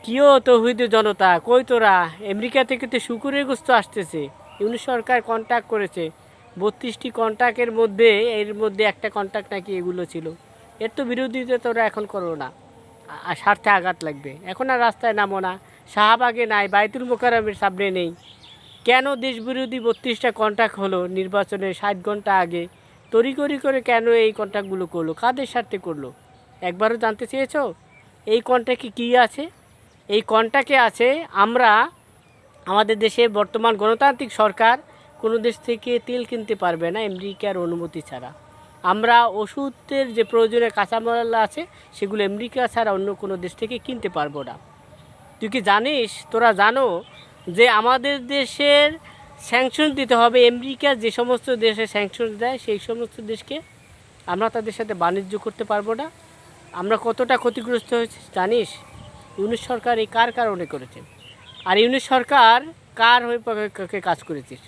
কিও তৌহিদ জনতা, কই তোরা? আমেরিকা থেকে তো শুকুরের গোস্ত আসতেছে। ইউনিট সরকার কন্ট্যাক্ট করেছে 32টি কন্ট্যাক্টের মধ্যে, এর মধ্যে একটা কন্ট্যাক্ট নাকি এগুলো ছিল। এর তো বিরোধিতা তোরা এখন করো না, স্বার্থে আঘাত লাগবে। এখন আর রাস্তায় নামো না, শাহবাগে নাই, বাইতুল মোকাররমের সামনে নেই। কেন দেশবিরোধী 32টা কন্ট্যাক্ট হলো নির্বাচনের 60 ঘন্টা আগে? তড়িঘড়ি করে কেন এই কন্ট্যাক্টগুলো করলো? কাদের স্বার্থে করলো? একবারও জানতে চেয়েছো? এই কন্ট্যাক্টে কী আছে? এই কন্ট্যাক্টে আছে আমরা, আমাদের দেশে বর্তমান গণতান্ত্রিক সরকার কোনো দেশ থেকে তেল কিনতে পারবে না আমেরিকার অনুমতি ছাড়া। আমরা ওষুধের যে প্রয়োজনীয় কাঁচামাল আছে সেগুলো আমেরিকা ছাড়া অন্য কোনো দেশ থেকে কিনতে পারবো না। তুই কি জানিস, তোরা জানো যে আমাদের দেশের স্যাংশন দিতে হবে? আমেরিকা যে সমস্ত দেশে স্যাংশন দেয় সেই সমস্ত দেশকে আমরা তাদের সাথে বাণিজ্য করতে পারবো না। আমরা কতটা ক্ষতিগ্রস্ত হয়েছি জানিস? ইউনিট সরকার এই কার কারণে করেছে? আর ইউনিট সরকার কার হয়ে কাজ করেছিস?